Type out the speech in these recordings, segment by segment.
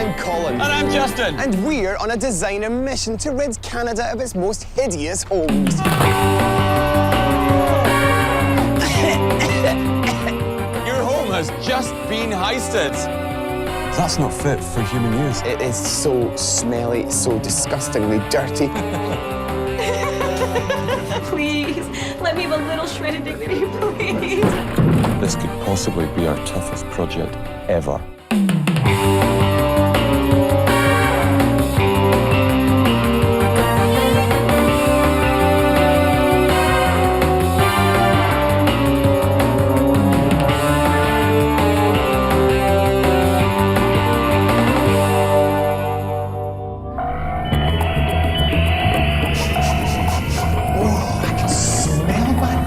I'm Colin. And I'm Justin. And we're on a designer mission to rid Canada of its most hideous homes. Your home has just been heisted. That's not fit for human use. It is so smelly, so disgustingly dirty. Please, let me have a little shred of dignity, please. This could possibly be our toughest project ever.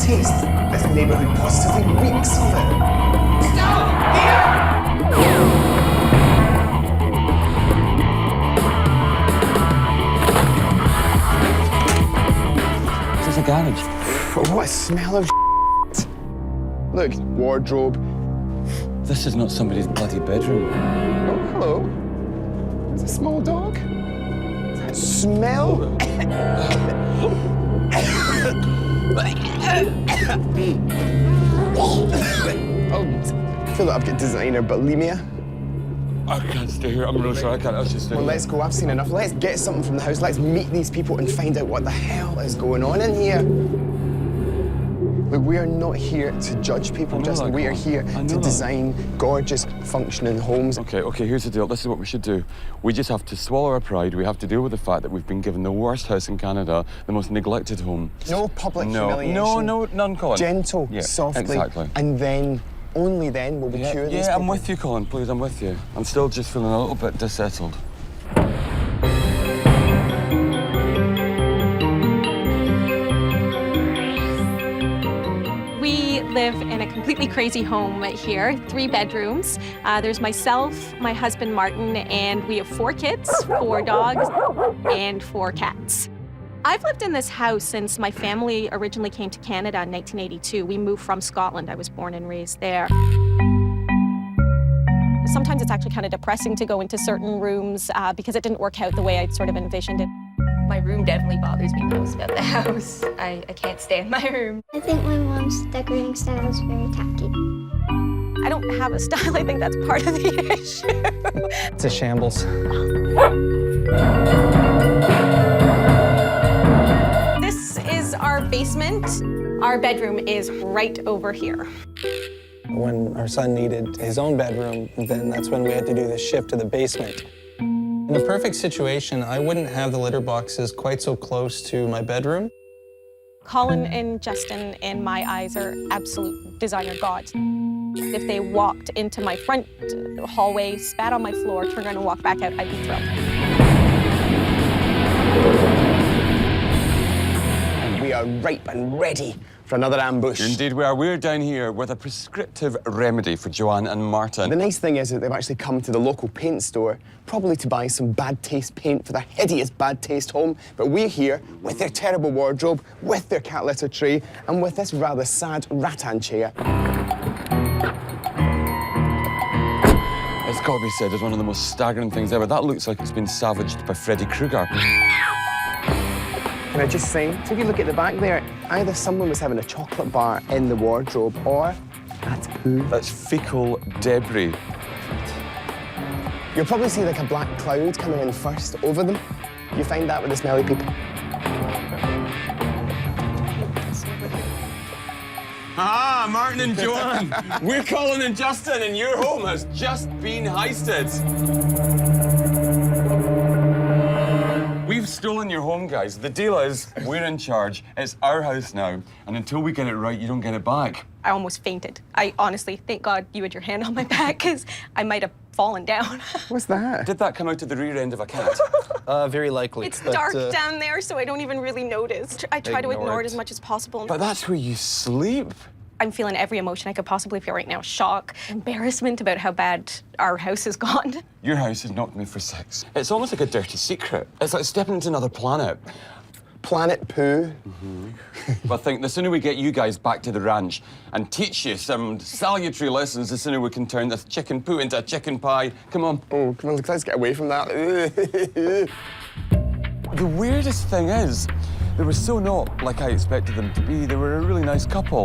This neighborhood positively reeks of it. Stop! Here! This is a garage. What a smell of Look, wardrobe. This is not somebody's bloody bedroom. Oh, hello. It's a small dog. That smell. Oh, I feel like I've got designer bulimia. I can't stay here. I'm really sorry. I can't. I'll just stay Well, here. let's go. I've seen enough. Let's get something from the house. Let's meet these people and find out what the hell is going on in here. Look, we are not here to judge people, Justin. We are here to design gorgeous, functioning homes. Okay, here's the deal. This is what we should do. We just have to swallow our pride. We have to deal with the fact that we've been given the worst house in Canada, the most neglected home. No public humiliation. No, none, Colin. Gentle, Yeah, softly. exactly. And then, only then, will we cure these people. Yeah, I'm with you, Colin. Please, I'm with you. I'm still just feeling a little bit dissettled. We live in a completely crazy home here, 3 bedrooms. There's myself, my husband Martin, and we have 4 kids, 4 dogs, and 4 cats. I've lived in this house since my family originally came to Canada in 1982. We moved from Scotland. I was born and raised there. Sometimes it's actually kind of depressing to go into certain rooms because it didn't work out the way I'd sort of envisioned it. My room definitely bothers me most about the house. I can't stay in my room. I think my mom's decorating style is very tacky. I don't have a style. I think that's part of the issue. It's a shambles. This is our basement. Our bedroom is right over here. When our son needed his own bedroom, then that's when we had to do the shift to the basement. In a perfect situation, I wouldn't have the litter boxes quite so close to my bedroom. Colin and Justin, in my eyes, are absolute designer gods. If they walked into my front hallway, spat on my floor, turned around and walked back out, I'd be thrilled. We are ripe and ready for another ambush. Indeed we are. We're down here with a prescriptive remedy for Joanne and Martin. The nice thing is that they've actually come to the local paint store, probably to buy some bad taste paint for their hideous bad taste home. But we're here with their terrible wardrobe, with their cat litter tray, and with this rather sad rattan chair. It's got to be said as one of the most staggering things ever. That looks like it's been savaged by Freddy Krueger. Can I just say, if you look at the back there, either someone was having a chocolate bar in the wardrobe or that's poo. That's fecal debris. You'll probably see like a black cloud coming in first over them. You find that with the smelly people. Ah, Martin and Joanne. We're Colin and Justin, and your home has just been heisted. We've stolen your home, guys. The deal is, we're in charge. It's our house now, and until we get it right, you don't get it back. I almost fainted. I honestly, thank God you had your hand on my back, because I might have fallen down. What's that? Did that come out of the rear end of a cat? Very likely. It's dark down there, so I don't even really notice. I try to ignore it as much as possible. But that's where you sleep. I'm feeling every emotion I could possibly feel right now. Shock, embarrassment about how bad our house has gone. Your house has knocked me for 6. It's almost like a dirty secret. It's like stepping into another planet. Planet Poo. But I think the sooner we get you guys back to the ranch and teach you some salutary lessons, the sooner we can turn this chicken poo into a chicken pie. Come on. Oh, come on, let's get away from that. The weirdest thing is, they were so not like I expected them to be. They were a really nice couple.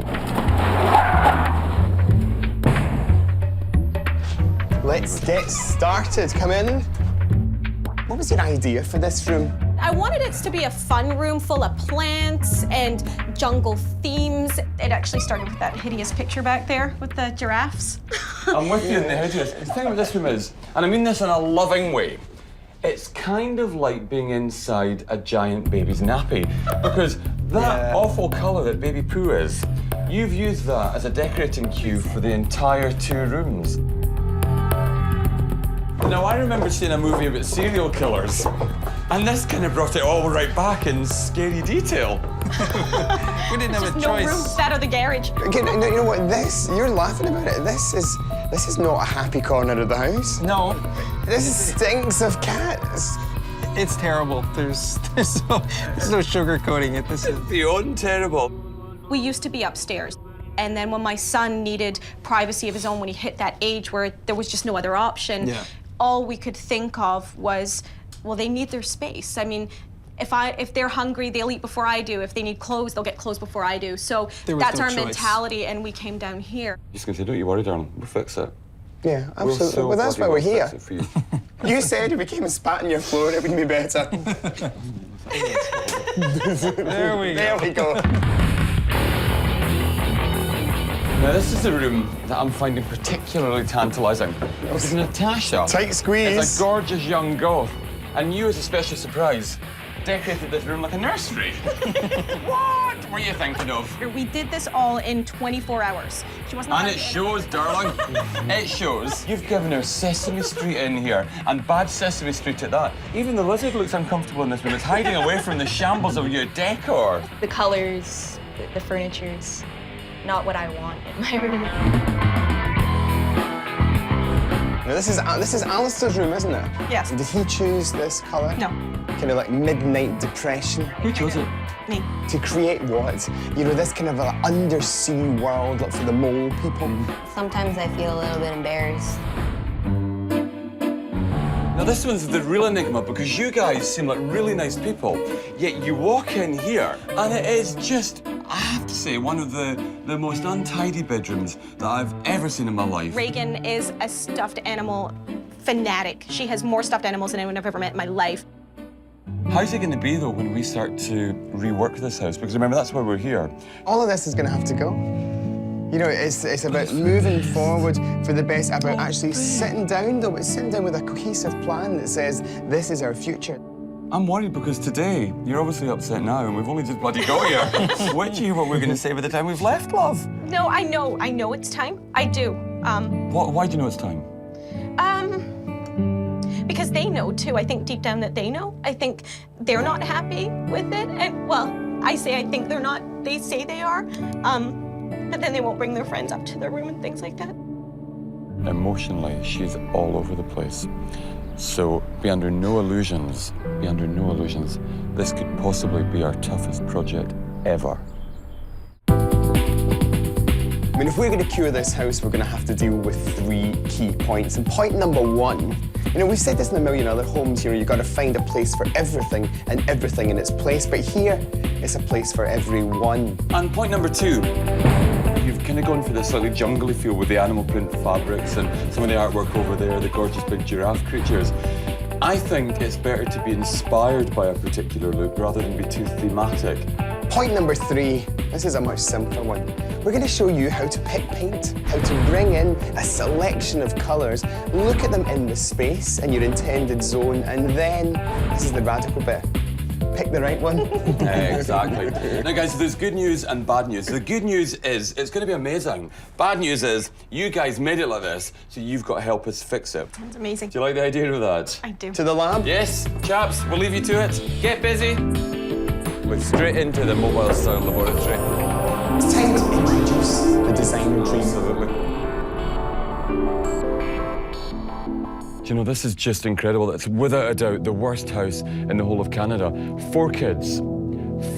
Let's get started. Come in. What was your idea for this room? I wanted it to be a fun room full of plants and jungle themes. It actually started with that hideous picture back there with the giraffes. I'm with you in the hideous. The thing with this room is, and I mean this in a loving way, it's kind of like being inside a giant baby's nappy. Because that awful colour that baby poo is, you've used that as a decorating cue for the entire 2 rooms. Now, I remember seeing a movie about serial killers, and this kind of brought it all right back in scary detail. We didn't have a No room, choice. that or the garage. Okay, you know what? You're laughing about it. This is not a happy corner of the house. No, This stinks of cats. it's terrible. There's no sugarcoating it. This is Beyond terrible. We used to be upstairs. And then when my son needed privacy of his own, when he hit that age where there was just no other option, all we could think of was, well, they need their space. I mean, if they're hungry, they'll eat before I do. If they need clothes, they'll get clothes before I do. So that's no our choice. mentality, and we came down here. Just gonna say, don't you worry, darling. We'll fix it. Yeah, absolutely. Well, that's why we're here. You said if we came and spat on your floor, it would be better. there we go. There we go. Now, this is the room that I'm finding particularly tantalising. Because Natasha Tight squeeze. is a gorgeous young goth, and you, as a special surprise, decorated this room like a nursery. What were you thinking of? We did this all in 24 hours. She wasn't And it shows, darling. It shows. You've given her Sesame Street in here, and bad Sesame Street at that. Even the lizard looks uncomfortable in this room. It's hiding away from the shambles of your decor. The colors, the furniture's not what I want in my room. Now, this is Alistair's room, isn't it? Yes. Did he choose this colour? No. Kind of like midnight depression. Who chose it? Me. To create what? You know, this kind of undersea world, like for the mole people. Sometimes I feel a little bit embarrassed. Now, this one's the real enigma because you guys seem like really nice people, yet you walk in here and it is just, I have to say, one of the most untidy bedrooms that I've ever seen in my life. Reagan is a stuffed animal fanatic. She has more stuffed animals than anyone I've ever met in my life. How's it going to be, though, when we start to rework this house? Because remember, that's why we're here. All of this is going to have to go. You know, it's about moving forward for the best, about actually sitting down, though, but sitting down with a cohesive plan that says, this is our future. I'm worried because today, you're obviously upset now, and we've only just bloody got here. Wait to hear what we're going to say by the time we've left, love. No, I know it's time. I do. Why do you know it's time? Because they know, too. I think deep down that they know. I think they're not happy with it. And, well, I think they're not. They say they are. But then they won't bring their friends up to their room and things like that. Emotionally, she's all over the place. So be under no illusions, this could possibly be our toughest project ever. I mean, if we're going to cure this house, we're going to have to deal with 3 key points. And point number 1, you know, we've said this in a million other homes, you know, you've got to find a place for everything and everything in its place. But here, it's a place for everyone. And point number 2, you've kind of gone for this slightly jungly feel with the animal print fabrics and some of the artwork over there, the gorgeous big giraffe creatures. I think it's better to be inspired by a particular look rather than be too thematic. Point number 3, this is a much simpler one. We're going to show you how to pick paint, how to bring in a selection of colours, look at them in the space in your intended zone, and then, this is the radical bit, pick the right one. Exactly. Now, guys, there's good news and bad news. The good news is it's going to be amazing. Bad news is you guys made it like this, so you've got to help us fix it. It's amazing. Do you like the idea of that? I do. To the lab? Yes, chaps, we'll leave you to it. Get busy. We're straight into the mobile style laboratory. It's time to introduce the design dream. Absolutely. Do you know, this is just incredible. It's without a doubt the worst house in the whole of Canada. 4 kids,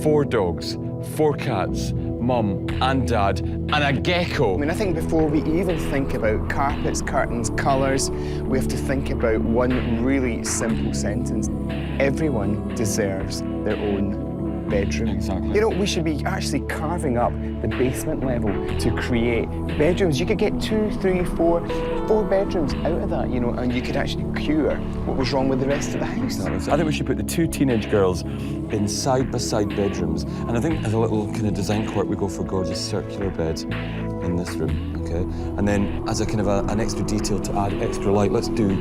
4 dogs, 4 cats, mum and dad, and a gecko. I mean, I think before we even think about carpets, curtains, colours, we have to think about one really simple sentence. Everyone deserves their own bedroom. Exactly. You know, we should be actually carving up the basement level to create bedrooms. You could get 2, 3, 4 bedrooms out of that, you know, and you could actually cure what was wrong with the rest of the house. I think we should put the 2 teenage girls in side-by-side bedrooms, and I think as a little kind of design quirk, we go for gorgeous circular beds in this room, okay? And then as a kind of an extra detail to add extra light, let's do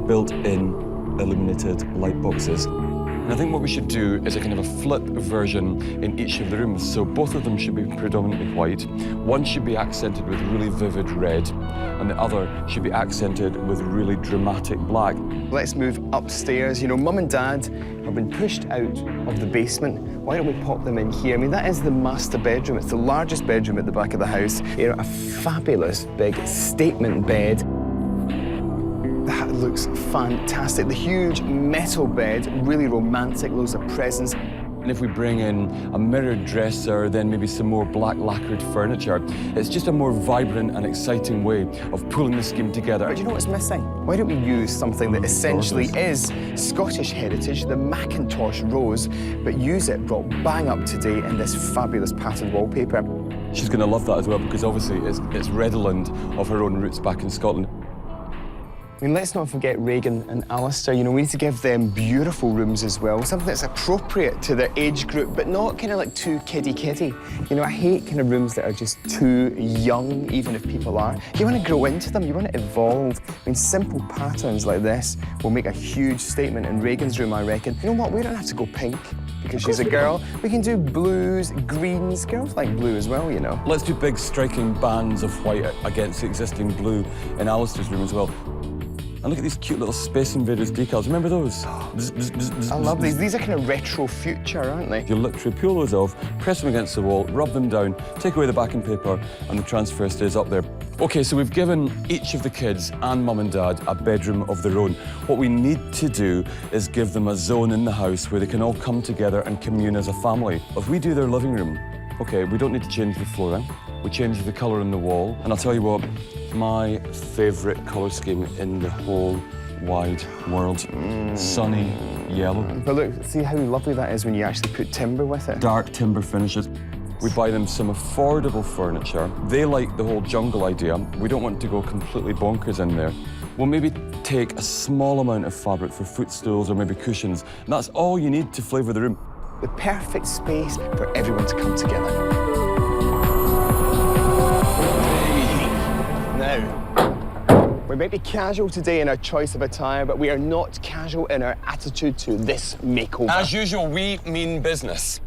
built-in illuminated light boxes. And I think what we should do is a kind of a flip version in each of the rooms. So both of them should be predominantly white. One should be accented with really vivid red, and the other should be accented with really dramatic black. Let's move upstairs. You know, Mum and Dad have been pushed out of the basement. Why don't we pop them in here? I mean, that is the master bedroom. It's the largest bedroom at the back of the house. You know, a fabulous big statement bed. That looks fantastic. The huge metal bed, really romantic, loads of presents. And if we bring in a mirrored dresser, then maybe some more black lacquered furniture, it's just a more vibrant and exciting way of pulling the scheme together. But you know what's missing? Why don't we use something that essentially is Scottish heritage, the Macintosh rose, but use it brought bang up to date in this fabulous patterned wallpaper. She's going to love that as well, because obviously it's redolent of her own roots back in Scotland. I mean, let's not forget Regan and Alistair. You know, we need to give them beautiful rooms as well, something that's appropriate to their age group, but not kind of like too kiddie. You know, I hate kind of rooms that are just too young, even if people are. You want to grow into them, you want to evolve. I mean, simple patterns like this will make a huge statement in Regan's room, I reckon. You know what, we don't have to go pink because she's a girl. We can do blues, greens. Girls like blue as well, you know. Let's do big striking bands of white against the existing blue in Alistair's room as well. And look at these cute little Space Invaders decals. Remember those? I love these. These are kind of retro future, aren't they? You literally peel those off, press them against the wall, rub them down, take away the backing paper, and the transfer stays up there. OK, so we've given each of the kids and Mum and Dad a bedroom of their own. What we need to do is give them a zone in the house where they can all come together and commune as a family. If we do their living room, OK, we don't need to change the flooring. We change the colour on the wall. And I'll tell you what, my favourite colour scheme in the whole wide world. Sunny yellow. But look, see how lovely that is when you actually put timber with it? Dark timber finishes. We buy them some affordable furniture. They like the whole jungle idea. We don't want to go completely bonkers in there. We'll maybe take a small amount of fabric for footstools or maybe cushions. And that's all you need to flavour the room. The perfect space for everyone to come together. Now, we might be casual today in our choice of attire, but we are not casual in our attitude to this makeover. As usual, we mean business.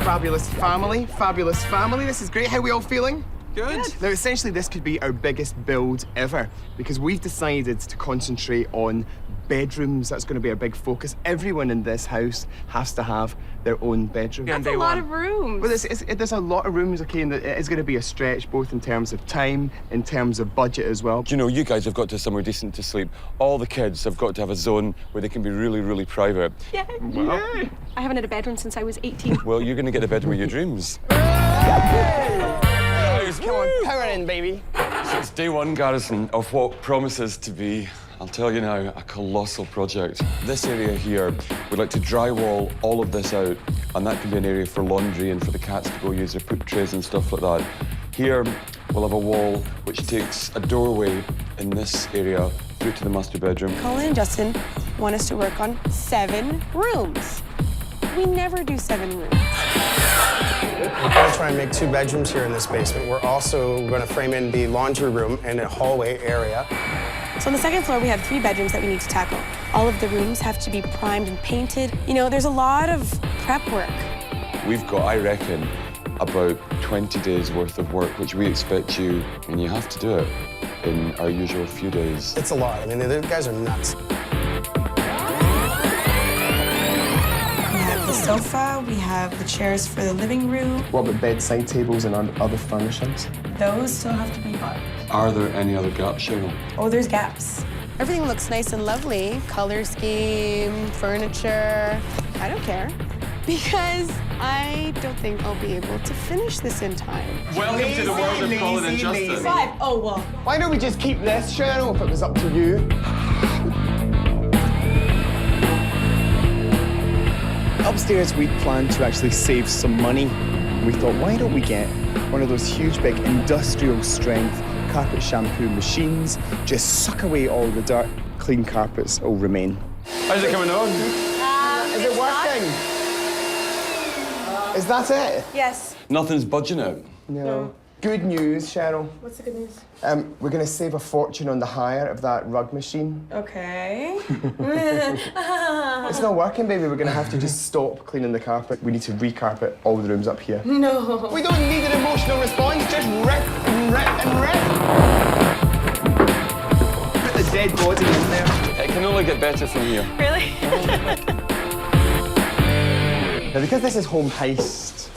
Fabulous family, fabulous family. This is great. How are we all feeling? Good. Now, essentially, this could be our biggest build ever because we've decided to concentrate on bedrooms. That's going to be our big focus. Everyone in this house has to have their own bedroom. That's a lot of rooms. Well, there's a lot of rooms, okay, and it is going to be a stretch, both in terms of time, in terms of budget as well. Do you know, you guys have got to have somewhere decent to sleep. All the kids have got to have a zone where they can be really, really private. Yeah. Wow. I haven't had a bedroom since I was 18. Well, you're going to get the bedroom of your dreams. Come on, power in, baby. Since day one, Garrison, of what promises to be, I'll tell you now, a colossal project. This area here, we'd like to drywall all of this out, and that can be an area for laundry and for the cats to go use their poop trays and stuff like that. Here, we'll have a wall which takes a doorway in this area through to the master bedroom. Colin and Justin want us to work on 7 rooms. We never do 7 rooms. We're going to try and make 2 bedrooms here in this basement. We're also going to frame in the laundry room and a hallway area. So on the 2nd floor, we have 3 bedrooms that we need to tackle. All of the rooms have to be primed and painted. You know, there's a lot of prep work. We've got, I reckon, about 20 days worth of work, which we expect you, and you have to do it in our usual few days. It's a lot. I mean, the guys are nuts. We have the sofa, we have the chairs for the living room. What about bedside tables and other furnishings? Those still have to be bought. Are there any other gaps, Cheryl? Oh, there's gaps. Everything looks nice and lovely. Color scheme, furniture. I don't care. Because I don't think I'll be able to finish this in time. Welcome to the world of Colin and Justin. 5. Oh, well. Why don't we just keep this, Cheryl, if it was up to you? Upstairs, we planned to actually save some money. We thought, why don't we get one of those huge, big, industrial strength carpet shampoo machines, just suck away all the dirt, clean carpets will remain. How's it coming on? Is it working? Is that it? Yes. Nothing's budging it. No. Good news, Cheryl. What's the good news? We're going to save a fortune on the hire of that rug machine. Okay. It's not working, baby. We're going to have to just stop cleaning the carpet. We need to recarpet all the rooms up here. No. We don't need an emotional response. Just rip and rip and rip. Put the dead body in there. It can only get better from here. Really? Now, because this is home heist,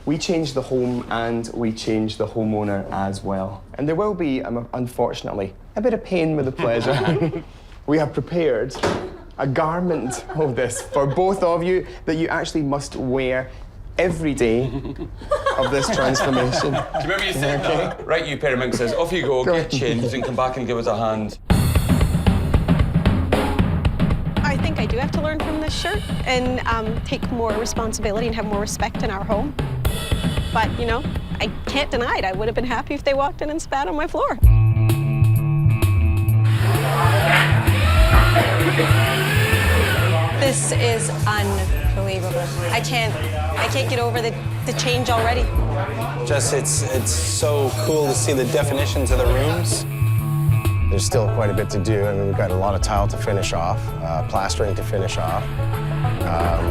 we change the home and we change the homeowner as well. And there will be, unfortunately, a bit of pain with the pleasure. We have prepared a garment of this for both of you that you actually must wear every day of this transformation. Do you remember you said that? Right, you pair of minxes, off you go, get changed and come back and give us a hand. I think I do have to learn from this shirt and take more responsibility and have more respect in our home. But, you know, I can't deny it. I would have been happy if they walked in and spat on my floor. This is unbelievable. I can't get over the change already. Just, it's so cool to see the definition to the rooms. There's still quite a bit to do. I mean, we've got a lot of tile to finish off, plastering to finish off.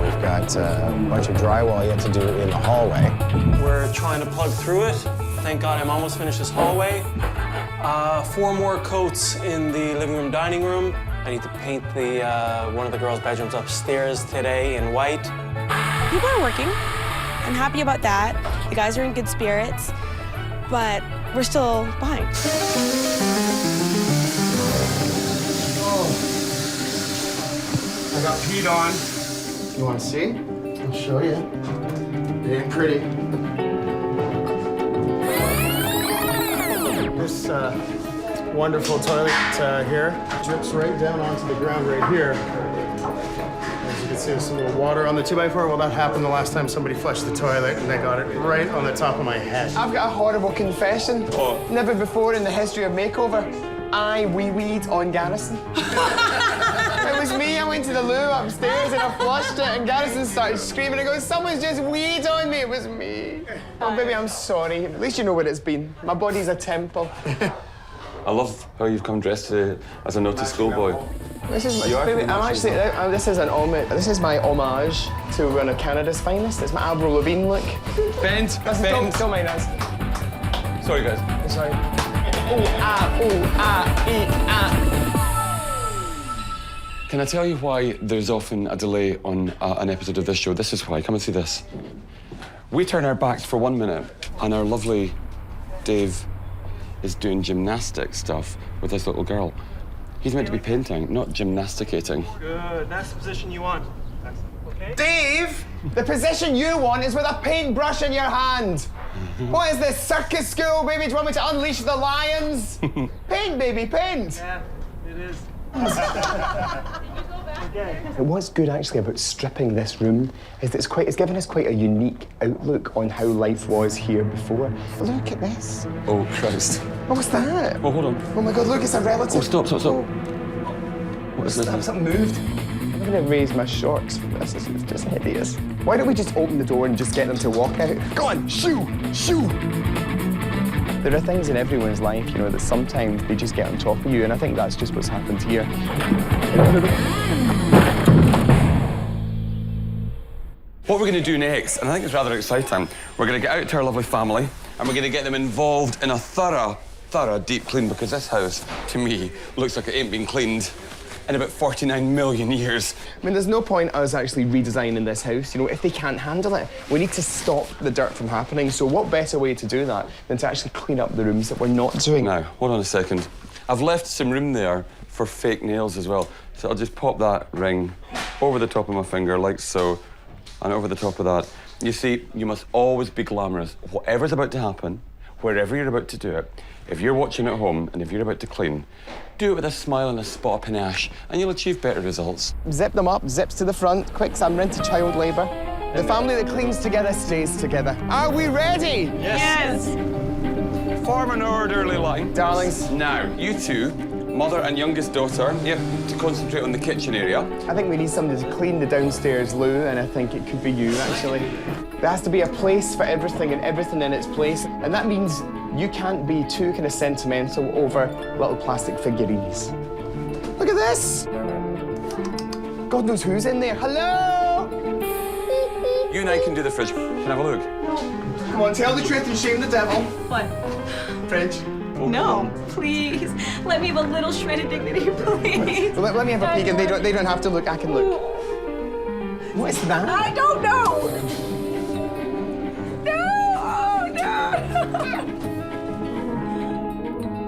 We've got a bunch of drywall yet to do in the hallway. We're trying to plug through it. Thank God I'm almost finished this hallway. 4 more coats in the living room, dining room. I need to paint the one of the girls' bedrooms upstairs today in white. People are working. I'm happy about that. The guys are in good spirits, but we're still behind. I got peed on. You want to see? I'll show you. It ain't pretty. This wonderful toilet here drips right down onto the ground right here. As you can see, there's some little water on the 2x4. Well, that happened the last time somebody flushed the toilet, and they got it right on the top of my head. I've got a horrible confession. Oh. Never before in the history of Makeover, I wee-weed on Garrison. It was me. I went to the loo upstairs and I flushed it, and Garrison started screaming and goes, "Someone's just weed on me." It was me. Oh, baby, I'm sorry. At least you know what it's been. My body's a temple. I love how you've come dressed today as a naughty schoolboy. This is You are baby, pretty I'm much actually. This is an homage. This is my homage to one of Canada's finest. It's my Avril Lavigne look. Bend, Listen, bend. don't mind us. Sorry, guys. Sorry. Can I tell you why there's often a delay on an episode of this show? This is why. Come and see this. We turn our backs for 1 minute, and our lovely Dave is doing gymnastic stuff with this little girl. He's meant to be painting, not gymnasticating. Good. That's the position you want. Okay. Dave, the position you want is with a paintbrush in your hand. What is this, circus school, baby? Do you want me to unleash the lions? Paint, baby, paint. Yeah, it is. What's good actually about stripping this room is that it's given us quite a unique outlook on how life was here before. Look at this. Oh, Christ. What was that? Oh, hold on. Oh my God, look, it's a relative. Oh, stop. What is this? Something moved. I'm gonna raise my shorts for this. It's just hideous. Why don't we just open the door and just get them to walk out? Go on, shoo! There are things in everyone's life, you know, that sometimes they just get on top of you, and I think that's just what's happened here. What we're going to do next, and I think it's rather exciting, we're going to get out to our lovely family, and we're going to get them involved in a thorough deep clean, because this house, to me, looks like it ain't been cleaned in about 49 million years. I mean, there's no point us actually redesigning this house, you know, if they can't handle it. We need to stop the dirt from happening, so what better way to do that than to actually clean up the rooms that we're not doing? Now, hold on a second. I've left some room there for fake nails as well, so I'll just pop that ring over the top of my finger, like so, and over the top of that. You see, you must always be glamorous. Whatever's about to happen, wherever you're about to do it, if you're watching at home and if you're about to clean, do it with a smile and a spot of panache, and you'll achieve better results. Zip them up, zips to the front, quick, I'm into child labour. The family that cleans together stays together. Are we ready? Yes. Form an orderly line. Darlings. Now, you two, mother and youngest daughter, you have to concentrate on the kitchen area. I think we need somebody to clean the downstairs loo, and I think it could be you, actually. There has to be a place for everything and everything in its place, and that means you can't be too kind of sentimental over little plastic figurines. Look at this! God knows who's in there. Hello! You and I can do the fridge. Can I have a look? Come on, tell the truth and shame the devil. What? Fridge. No, please. Let me have a little shredded dignity, please. Well, let me have a peek, and they don't have to look. I can look. What is that? I don't know. No!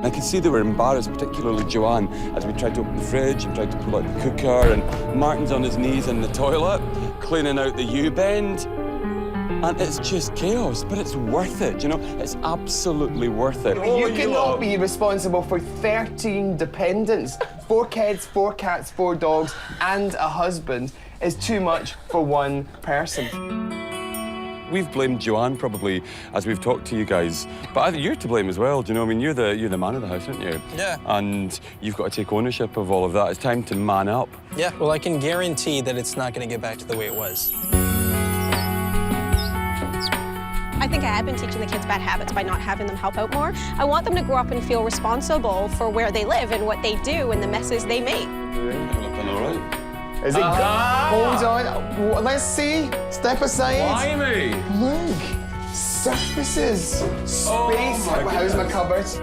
I could see they were embarrassed, particularly Joanne, as we tried to open the fridge and tried to pull out the cooker, and Martin's on his knees in the toilet, cleaning out the U-bend. And it's just chaos, but it's worth it, you know? It's absolutely worth it. You cannot be responsible for 13 dependents. 4 kids, 4 cats, 4 dogs, and a husband is too much for one person. We've blamed Joanne, probably, as we've talked to you guys. But I think you're to blame as well, do you know? I mean, you're the man of the house, aren't you? Yeah. And you've got to take ownership of all of that. It's time to man up. Yeah, well, I can guarantee that it's not going to get back to the way it was. I think I have been teaching the kids bad habits by not having them help out more. I want them to grow up and feel responsible for where they live and what they do and the messes they make. You're looking all right. Is it? Hold on. Let's see. Step aside. Blimey! Look. Surfaces. Space. How's my cupboards?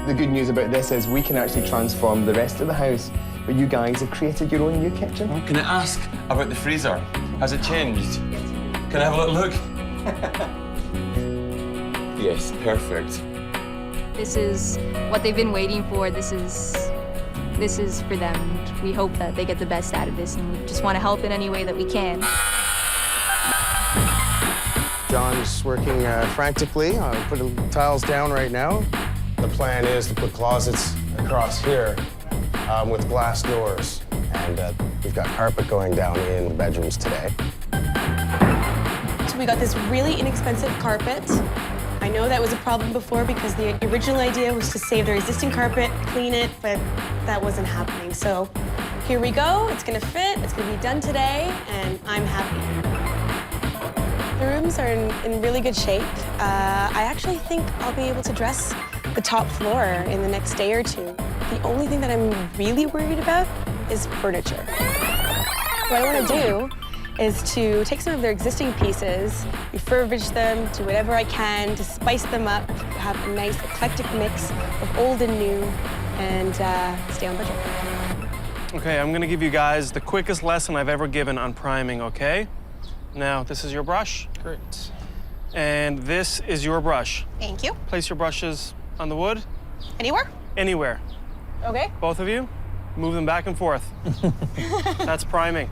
The good news about this is we can actually transform the rest of the house, but you guys have created your own new kitchen. Can I ask about the freezer? Has it changed? Can I have a little look? Yes, perfect. This is what they've been waiting for. This is for them. We hope that they get the best out of this, and we just want to help in any way that we can. John's working frantically. I'll put the tiles down right now. The plan is to put closets across here with glass doors. And we've got carpet going down in the bedrooms today. So we got this really inexpensive carpet. I know that was a problem before because the original idea was to save their existing carpet, clean it, but that wasn't happening. So here we go. It's gonna fit, it's gonna be done today, and I'm happy. The rooms are in really good shape. I actually think I'll be able to dress the top floor in the next day or two. The only thing that I'm really worried about is furniture. What I want to do is to take some of their existing pieces, refurbish them, do whatever I can to spice them up, have a nice eclectic mix of old and new, and stay on budget. Okay, I'm gonna give you guys the quickest lesson I've ever given on priming, okay? Now, this is your brush. Great. And this is your brush. Thank you. Place your brushes on the wood. Anywhere? Anywhere. Okay. Both of you, move them back and forth. That's priming.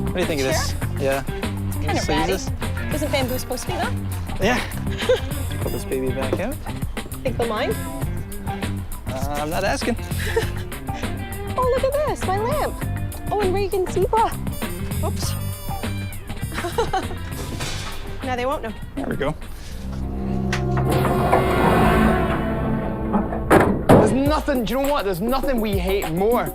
What do you think of this? Yeah. Kind of ratty. Isn't bamboo supposed to be that? Yeah. Pull this baby back out. Think they'll mind? I'm not asking. Oh, look at this, my lamp. Oh, and Reagan's zebra. Oops. Now they won't know. There we go. There's nothing, do you know what? There's nothing we hate more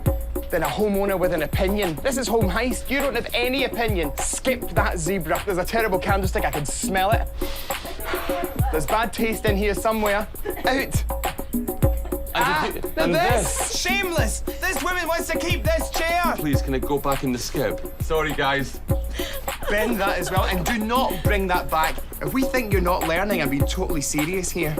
than a homeowner with an opinion. This is Home Heist. You don't have any opinion. Skip that zebra. There's a terrible candlestick. I can smell it. There's bad taste in here somewhere. Out. And this. Shameless. This woman wants to keep this chair. Please, can it go back in the skip? Sorry, guys. bend that as well, and do not bring that back. If we think you're not learning, I'm being totally serious here.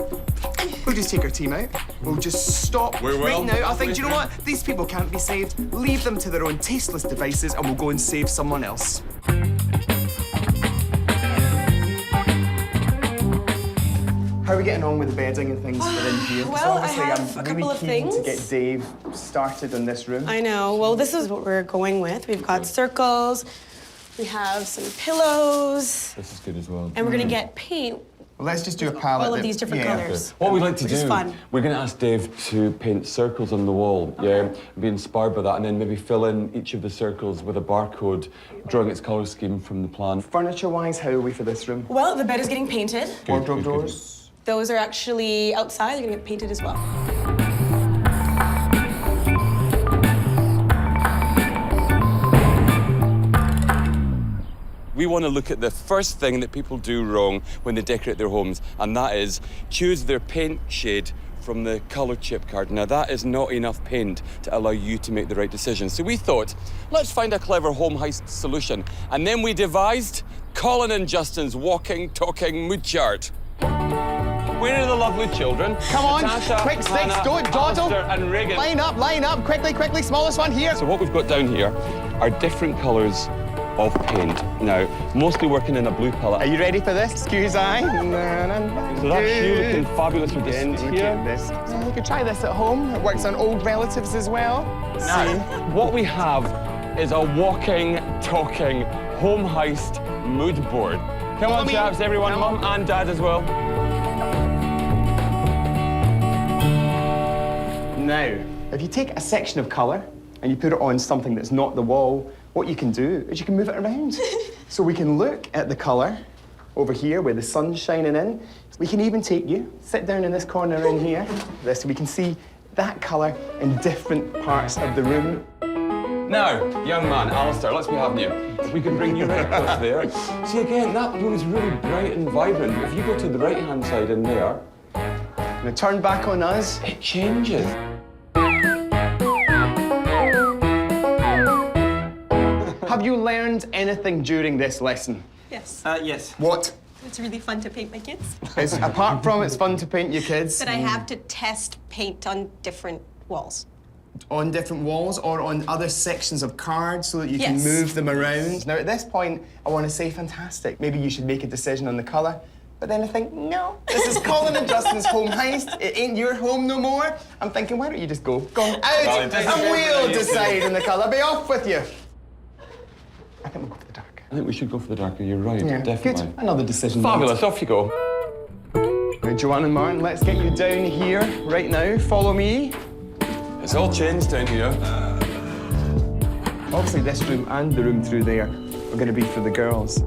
We'll just take our team out. We'll just stop right now. I think, do you know what? These people can't be saved. Leave them to their own tasteless devices, and we'll go and save someone else. How are we getting on with the bedding and things within here? Well, I have a couple of things. To get Dave started on this room. I know. Well, this is what we're going with. We've got circles. We have some pillows. This is good as well. And we're gonna get paint. Well, let's just do a palette. All of these different colors. What we'd like to Which is do, fun. we're going to ask Dave to paint circles on the wall, and be inspired by that, and then maybe fill in each of the circles with a barcode, drawing its colour scheme from the plan. Furniture-wise, how are we for this room? Well, the bed is getting painted. Wardrobe doors? Those are actually outside. They're gonna get painted as well. We want to look at the first thing that people do wrong when they decorate their homes, and that is choose their paint shade from the colour chip card. Now, that is not enough paint to allow you to make the right decision. So we thought, let's find a clever home heist solution. And then we devised Colin and Justin's walking, talking mood chart. Where are the lovely children? Come on, Natasha, quick sticks, Hannah, go, dawdle. McAllister and Reagan. Line up, quickly, smallest one here. So what we've got down here are different colours of paint. Now, mostly working in a blue palette. Are you ready for this? Excuse I. So that's you looking fabulous with this Look here. at this. So you could try this at home. It works on old relatives as well. Now, what we have is a walking, talking, home heist mood board. Come on, chaps, everyone, mum and dad as well. Now, if you take a section of colour and you put it on something that's not the wall, what you can do is you can move it around. So we can look at the colour over here where the sun's shining in. We can even take you, sit down in this corner in here, so we can see that colour in different parts of the room. Now, young man, Alistair, let's be having you. If we could bring you right across there. See, again, that room is really bright and vibrant. If you go to the right-hand side in there, Now turn back on us. it changes. Have you learned anything during this lesson? Yes. Yes. What? It's really fun to paint my kids. Apart from it's fun to paint your kids. But I have to test paint on different walls. On different walls or on other sections of cards so that you can Yes. move them around. Now, at this point, I want to say fantastic. Maybe you should make a decision on the colour. But then I think, no, this is Colin and Justin's home heist. It ain't your home no more. I'm thinking, why don't you just go out and we'll decide on the colour. Be off with you. I think we'll go for the dark. I think we should go for the darker, you're right, Yeah, definitely. good. Another decision. Fabulous, off you go. Now, Joanne and Martin, let's get you down here right now. Follow me. It's all changed down here. Obviously, this room and the room through there are going to be for the girls.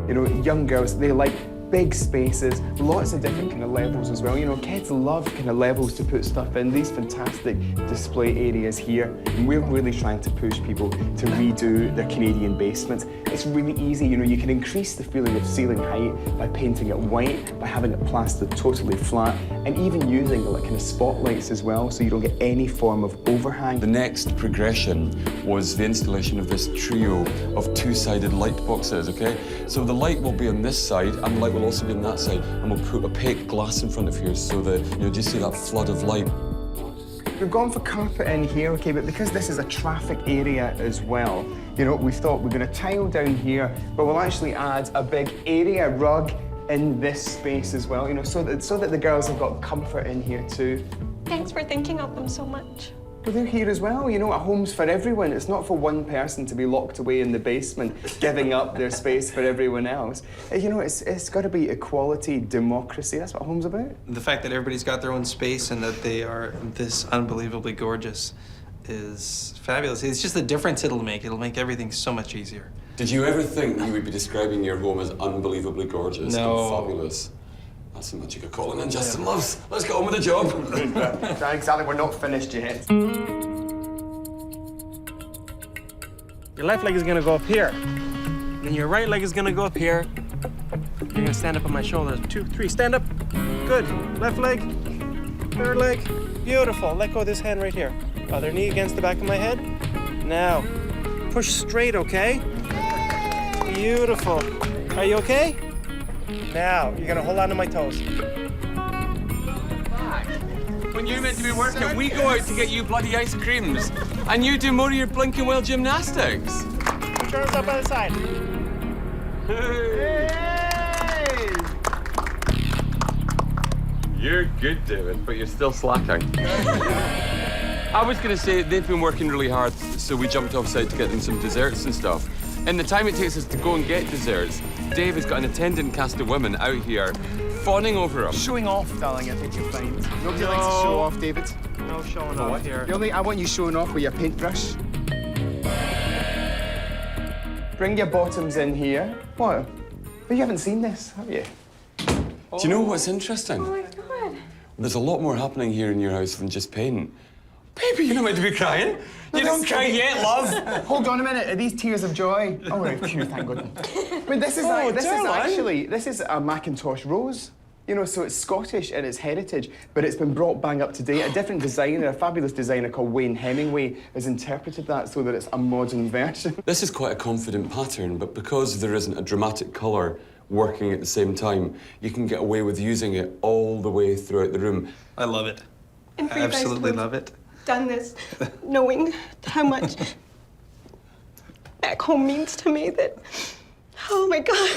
You know, young girls, they like big spaces, lots of different kind of levels as well. You know, kids love kind of levels to put stuff in. These fantastic display areas here. And we're really trying to push people to redo their Canadian basements. It's really easy, you know, you can increase the feeling of ceiling height by painting it white, by having it plastered totally flat, and even using like kind of spotlights as well, so you don't get any form of overhang. The next progression was the installation of this trio of two-sided light boxes, okay? So the light will be on this side, and the light will also be on that side, and we'll put opaque glass in front of you so that you'll just see that flood of light. We've gone for carpet in here, okay, but because this is a traffic area as well, you know, we thought we're going to tile down here, but we'll actually add a big area rug in this space as well, you know, so that the girls have got comfort in here too. Thanks for thinking of them so much. But they're here as well, you know, a home's for everyone. It's not for one person to be locked away in the basement, giving up their space for everyone else. You know, it's got to be equality, democracy. That's what a home's about. The fact that everybody's got their own space and that they are this unbelievably gorgeous is fabulous. It's just the difference it'll make. It'll make everything so much easier. Did you ever think you would be describing your home as unbelievably gorgeous No. and fabulous? That's the magic of Colin and Justin loves. Let's get on with the job. Exactly, we're not finished yet. Your left leg is gonna go up here. Then your right leg is gonna go up here. You're gonna stand up on my shoulders. 2, 3, stand up. Good. Left leg. Third leg. Beautiful. Let go of this hand right here. Other knee against the back of my head. Now, push straight, okay? Beautiful. Are you okay? Now, you're gonna hold on to my toes. When you're meant to be working, we go out to get you bloody ice creams. And you do more of your blinking well gymnastics. Put your arms up by the side. Hey! You're good, David, but you're still slacking. I was gonna say they've been working really hard, so we jumped offside to get them some desserts and stuff. In the time it takes us to go and get desserts, Dave has got an attendant cast of women out here fawning over him. Showing off, darling, I think you'll find. Nobody likes to show off, David. No showing off here. I want you showing off with your paintbrush. Bring your bottoms in here. What? But you haven't seen this, have you? Do you know what's interesting? Oh my God. There's a lot more happening here in your house than just paint. Baby, you're not meant to be crying. You don't cry yet, love. Hold on a minute. Are these tears of joy? Oh, right, phew, thank God. But this is this is a Macintosh rose. You know, so it's Scottish in its heritage, but it's been brought bang up to date. A different designer, a fabulous designer called Wayne Hemingway, has interpreted that so that it's a modern version. This is quite a confident pattern, but because there isn't a dramatic colour working at the same time, you can get away with using it all the way throughout the room. I love it. And for I you guys to absolutely have love it. Done this, knowing how much back home means to me that, oh my God.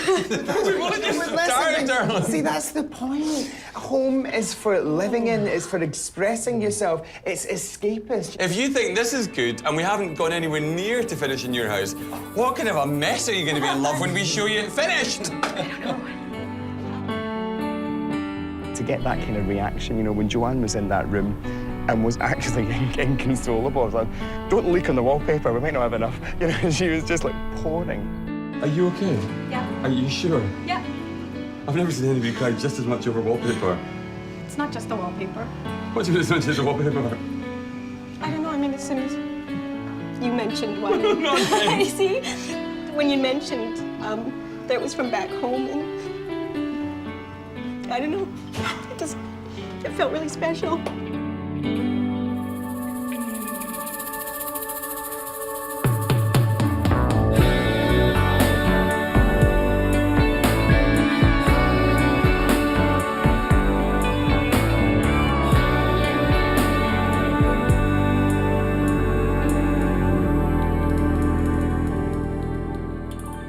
See, that's the point. Home is for living in, it's for expressing yourself, it's escapist. If you think this is good and we haven't gone anywhere near to finishing your house, what kind of a mess are you going to be in love when we show you it finished? To get that kind of reaction, you know, when Joanne was in that room and was actually inconsolable, I was like, don't leak on the wallpaper, we might not have enough. You know, she was just like pouring. Are you okay? Yeah. Are you sure? Yeah. I've never seen anybody cry just as much over wallpaper. It's not just the wallpaper. What do you mean it's not just the wallpaper? I don't know, I mean, as soon as you mentioned one, I see, when you mentioned that it was from back home, and I don't know, it felt really special.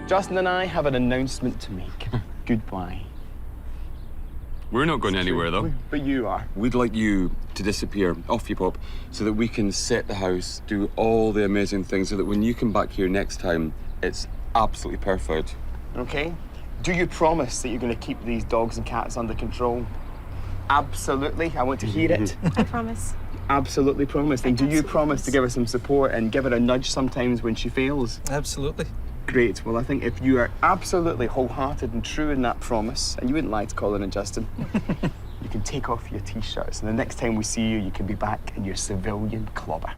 Justin and I have an announcement to make. Goodbye. We're not going anywhere, though. But you are. We'd like you to disappear, off you pop, so that we can set the house, do all the amazing things, so that when you come back here next time, it's absolutely perfect. Okay? Do you promise that you're going to keep these dogs and cats under control? Absolutely. I want to hear it. I promise. Absolutely promise. And do you promise to give her some support and give her a nudge sometimes when she fails? Absolutely. Great. Well, I think if you are absolutely wholehearted and true in that promise, and you wouldn't lie to Colin and Justin, you can take off your T-shirts, and the next time we see you, you can be back in your civilian clobber.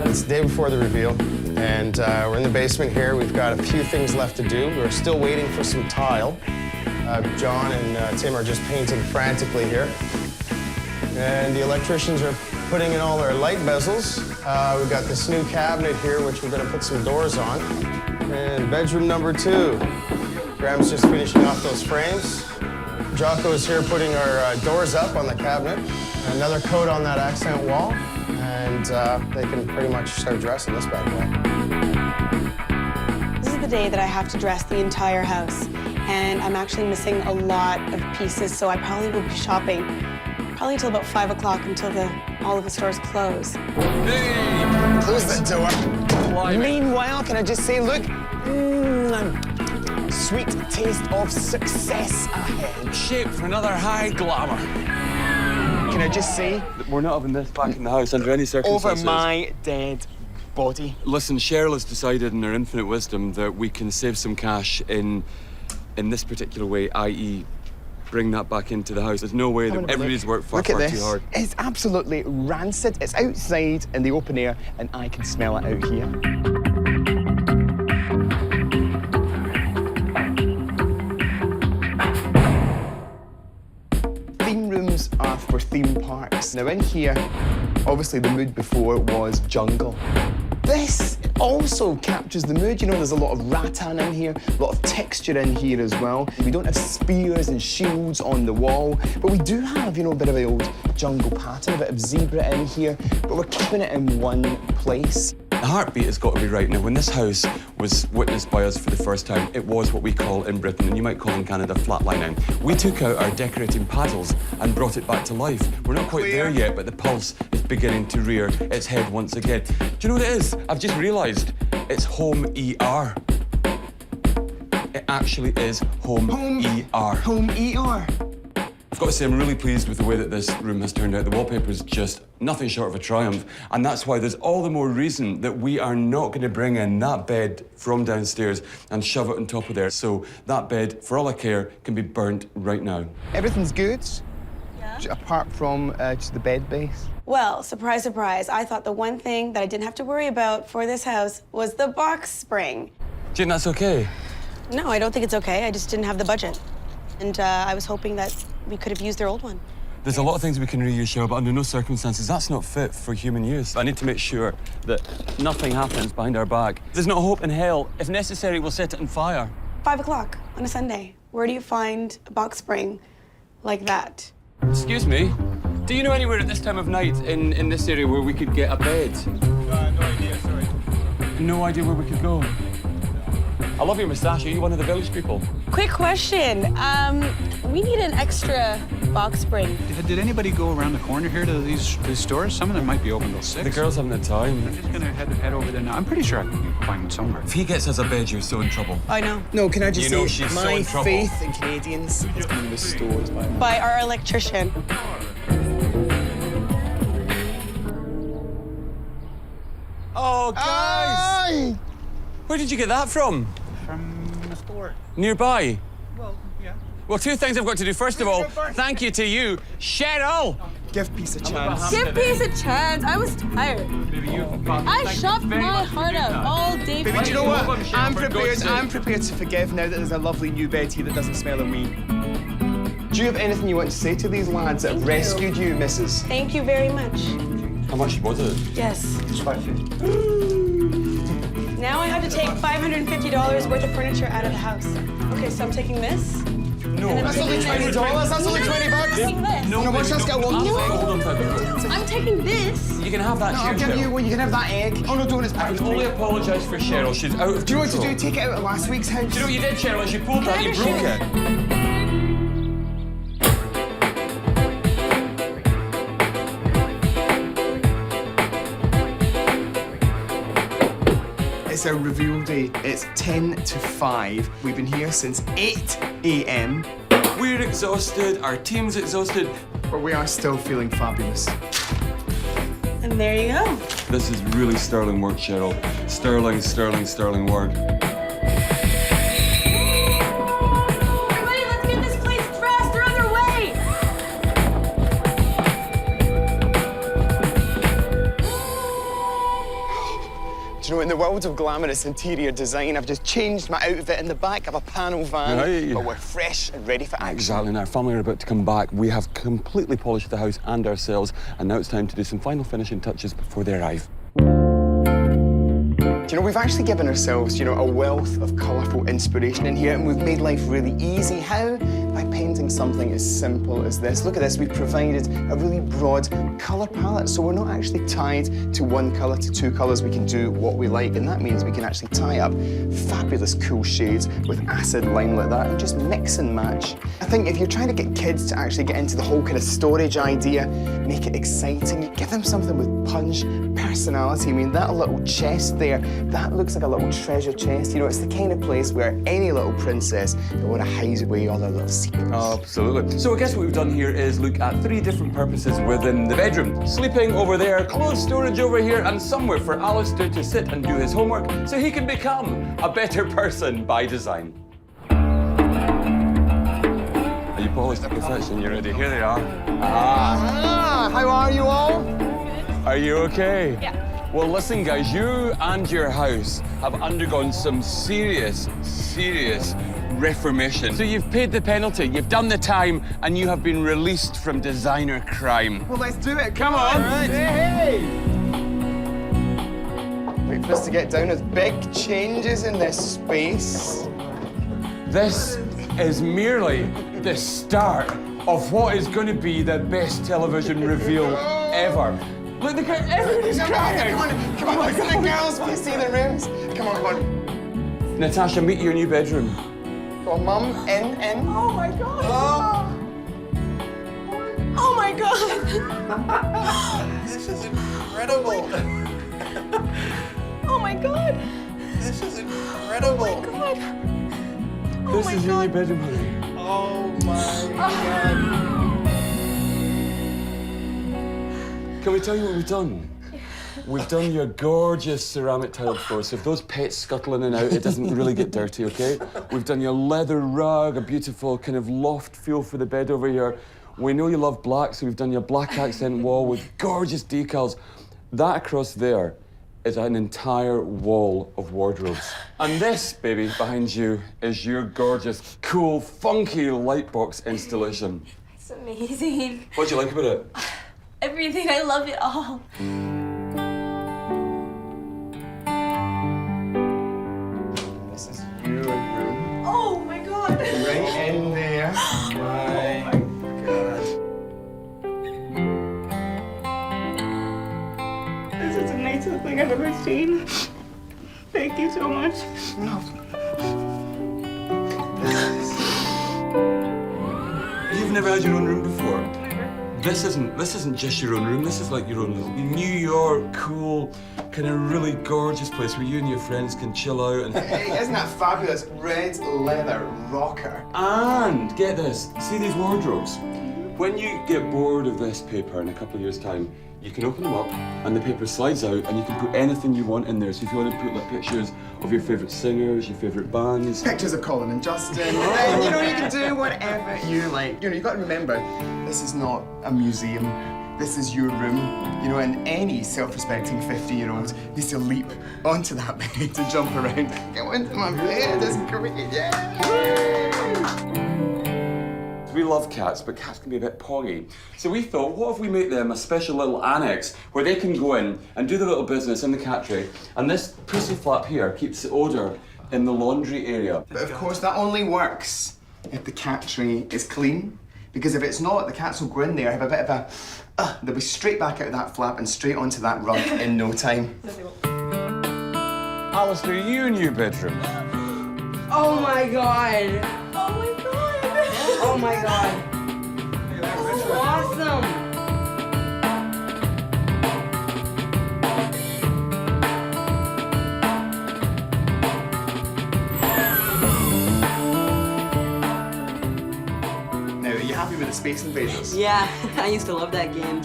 It's the day before the reveal, and we're in the basement here. We've got a few things left to do. We're still waiting for some tile. John and Tim are just painting frantically here. And the electricians are putting in all our light bezels. We've got this new cabinet here, which we're going to put some doors on. And bedroom number 2. Graham's just finishing off those frames. Jocko's here putting our doors up on the cabinet. Another coat on that accent wall. And they can pretty much start dressing this bad boy. This is the day that I have to dress the entire house, and I'm actually missing a lot of pieces, so I probably will be shopping probably until about 5 o'clock until all of the stores close. Hey! Close the door. Meanwhile, can I just say, look, sweet taste of success ahead. Shape for another high glamour. Can I just say, that we're not having this back in the house under any circumstances. over my dead body. Listen, Cheryl has decided in her infinite wisdom that we can save some cash in this particular way, i.e. bring that back into the house. There's no way that everybody's worked far too hard. It's absolutely rancid. It's outside in the open air, and I can smell it out here. theme rooms are for theme parks. Now in here, obviously the mood before was jungle. This also captures the mood. You know, there's a lot of rattan in here, a lot of texture in here as well. We don't have spears and shields on the wall, but we do have, you know, a bit of the old jungle pattern, a bit of zebra in here, but we're keeping it in one place. The heartbeat has got to be right. Now, when this house was witnessed by us for the first time, it was what we call in Britain, and you might call in Canada, flatlining. We took out our decorating paddles and brought it back to life. We're not quite there yet, but the pulse is beginning to rear its head once again. Do you know what it is? I've just realised it's home ER. It actually is home ER. Home ER. I've got to say, I'm really pleased with the way that this room has turned out. The wallpaper is just nothing short of a triumph, and that's why there's all the more reason that we are not going to bring in that bed from downstairs and shove it on top of there. So that bed, for all I care, can be burnt right now. Everything's good, Yeah. apart from just the bed base. Well, surprise, surprise. I thought the one thing that I didn't have to worry about for this house was the box spring. Do you think that's okay? No, I don't think it's okay. I just didn't have the budget. And I was hoping that we could have used their old one. There's a lot of things we can reuse, Cheryl, but under no circumstances, that's not fit for human use. I need to make sure that nothing happens behind our back. There's no hope in hell. If necessary, we'll set it on fire. 5 o'clock on a Sunday. Where do you find a box spring like that? Excuse me, do you know anywhere at this time of night in this area where we could get a bed? No idea, sorry. No idea where we could go. I love your moustache. Are you one of the village people? Quick question. We need an extra box spring. Did anybody go around the corner here to these stores? Some of them might be open till 6. The girls haven't had time. I'm just gonna head over there now. I'm pretty sure I can find one somewhere. If he gets us a bed, you're so in trouble. I know. No, can I just You know say, she's so my in trouble. faith in Canadians has been restored By our electrician. Oh, guys! Aye. Where did you get that from? From the store. Nearby? Well, yeah. Well, two things I've got to do. First of all, thank you to you, Cheryl! Give peace a chance. Give peace a chance. I was tired. I shopped my heart out all day. Baby, do you know what? I'm prepared to forgive now that there's a lovely new bed here that doesn't smell of weed. Do you have anything you want to say to these lads that have rescued you, Mrs.? Thank you very much. How much was it? Yes. It's $5.50. Now I have to take $550 worth of furniture out of the house. Okay, so I'm taking this. No. That's only $20. That's only $20. I'm taking this. No, watch us get one. Hold on, I'm taking this. You can have that I'll chair, give you Cheryl. one. You can have that egg. Oh no, don't. It's I back can to only me. apologise for Cheryl. She's out of Do you know what to control. do? Take it out of last week's house. Do you know what you did, Cheryl? As you pulled that, you broke it. It's our reveal day. It's 10 to 5. We've been here since 8 a.m. We're exhausted, our team's exhausted. But we are still feeling fabulous. And there you go. This is really sterling work, Cheryl. Sterling, sterling, sterling work. Everybody, let's get this place dressed. They're on their way. Do you know, in the world of glamorous interior design, I've just changed my outfit in the back of a panel van. Right. But we're fresh and ready for action. Exactly, and our family are about to come back. We have completely polished the house and ourselves, and now it's time to do some final finishing touches before they arrive. Do you know, we've actually given ourselves, you know, a wealth of colourful inspiration in here, and we've made life really easy. How? By painting something as simple as this. Look at this, we've provided a really broad colour palette, so we're not actually tied to one colour, to two colours. We can do what we like, and that means we can actually tie up fabulous cool shades with acid lime like that and just mix and match. I think if you're trying to get kids to actually get into the whole kind of storage idea, make it exciting, give them something with punch, personality. I mean, that little chest there, that looks like a little treasure chest. You know, it's the kind of place where any little princess will want to hide away all their little secrets. Absolutely. So I guess what we've done here is look at 3 different purposes within the bedroom. Sleeping over there, clothes storage over here, and somewhere for McAllister to sit and do his homework so he can become a better person by design. Are you polished to perfection? You ready? Here they are. How are you all? Are you okay? Yeah. Well, listen, guys, you and your house have undergone some serious reformation. So you've paid the penalty, you've done the time, and you have been released from designer crime. Well, let's do it. Come on. Hey! Wait for us to get down. There's big changes in this space. This is merely the start of what is going to be the best television reveal ever. Look, everybody's crying. Come on, look at the girls. Can you see the rooms? Come on. Natasha, meet your new bedroom. Go on, Mum. In. Oh my God. Oh my God. This is incredible. Oh my God. This is incredible. Oh my God. This is your new bedroom, honey. Oh my God. Can we tell you what we've done? We've done your gorgeous ceramic tiled floor, so if those pets scuttle in and out, it doesn't really get dirty, okay? We've done your leather rug, a beautiful kind of loft feel for the bed over here. We know you love black, so we've done your black accent wall with gorgeous decals. That across there is an entire wall of wardrobes. And this, baby, behind you, is your gorgeous, cool, funky light box installation. It's amazing. What do you like about it? Everything, I love it all. This is your room. Oh my God. Right in there. My God. This is the nicest thing I've ever seen. Thank you so much. You've never had your own room before? This isn't just your own room, this is like your own little New York, cool, kind of really gorgeous place where you and your friends can chill out and... Hey, isn't that fabulous? Red leather rocker. And, get this, see these wardrobes? When you get bored of this paper in a couple of years' time, you can open them up and the paper slides out and you can put anything you want in there. So if you want to put like pictures of your favourite singers, your favourite bands. Pictures of Colin and Justin. And, you know, you can do whatever you like. You know, you've got to remember, this is not a museum. This is your room. You know, and any self-respecting 50-year-old needs to leap onto that bed to jump around. Go into my bed, it's great, yeah! We love cats, but cats can be a bit poggy. So we thought, what if we make them a special little annex where they can go in and do their little business in the cat tray, and this pussy flap here keeps the odour in the laundry area. But of course, that only works if the cat tray is clean, because if it's not, the cats will go in there, have a bit of a, they'll be straight back out of that flap and straight onto that rug in no time. Alistair, your new bedroom. Oh my God. Oh my God. Oh my God. This is awesome. Now, are you happy with the Space Invaders? Yeah, I used to love that game.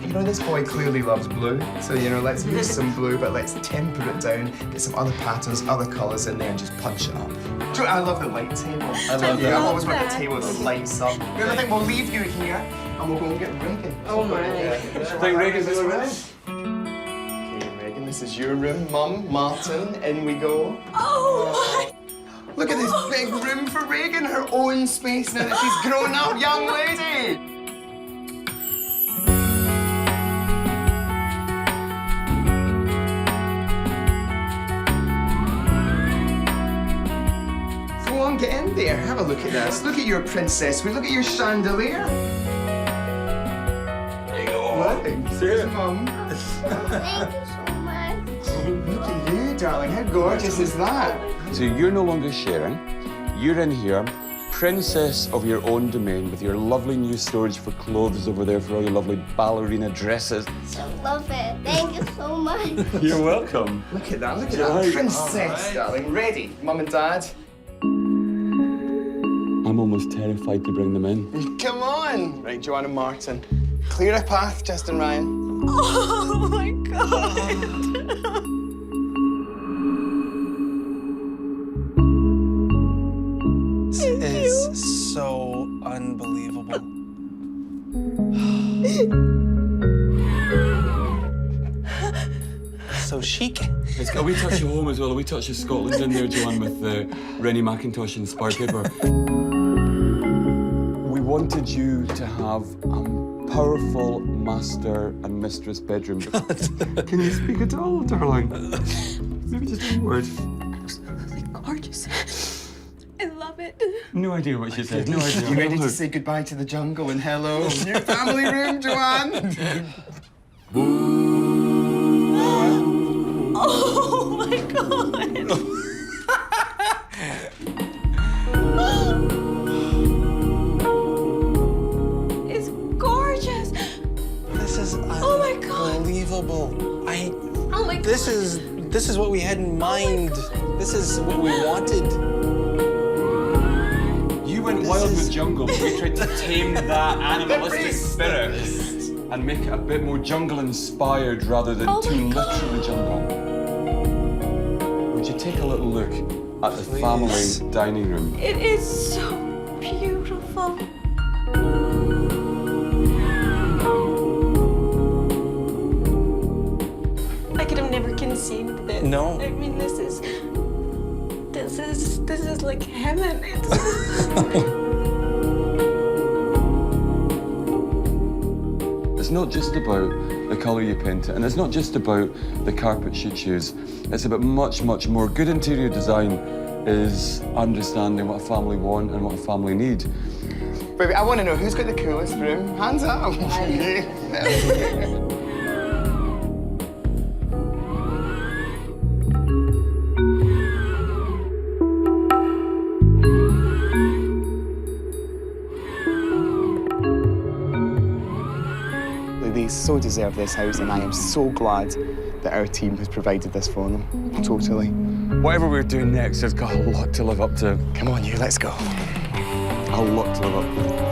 You know, this boy clearly loves blue, so, you know, let's use some blue, but let's temper it down, get some other patterns, other colours in there, and just punch it up. Do you know, I love the light table. I love that. I've always wanted a table that lights up. You know, I think we'll leave you here, and we'll go and get Reagan. Oh my. I think Reagan's in the room. Okay, Reagan, this is your room. Mum, Martin, in we go. Oh Look at this big room for Reagan, her own space now that she's grown up, young lady. Go on, get in there. Have a look at this. Look at your princess. Look at your chandelier. There you go. Look, See it? Mum. Thank you so much. Look at you, darling. How gorgeous is that? So you're no longer sharing. You're in here, princess of your own domain with your lovely new storage for clothes over there for all your lovely ballerina dresses. I love it. Thank you so much. You're welcome. Look at that. Look at that princess, darling. Ready, Mum and Dad? I'm almost terrified to bring them in. Come on. Right, Joanne and Martin. Clear a path, Justin Ryan. Oh my God. This is so unbelievable. So chic. It's got a wee touch of home as well, a wee touch of Scotland in there, Joanne, with the Rennie Mackintosh inspired paper. We wanted you to have a powerful master and mistress bedroom. Can you speak at all, darling? Maybe just one word. Absolutely gorgeous. I love it. No idea what she said. No idea. You ready to say goodbye to the jungle and hello? New family room, Joanne. Oh my God. It's gorgeous. This is Oh my God. unbelievable. Oh my God. This is what we had in mind. This is what we wanted. You went wild with jungle, but we tried to tame that animalistic spirit and make it a bit more jungle-inspired rather than too literally jungle. Would you take a little look at the family dining room? It is so beautiful. I could have never conceived this. No. I mean, this is like heaven. It's not just about the colour you paint it, and it's not just about the carpets you choose. It's about much, much more. Good interior design is understanding what a family want and what a family need. Baby, I want to know who's got the coolest room. Hands up. They so deserve this house, and I am so glad that our team has provided this for them. Totally. Whatever we're doing next has got a lot to live up to. Come on, you, let's go. A lot to live up to.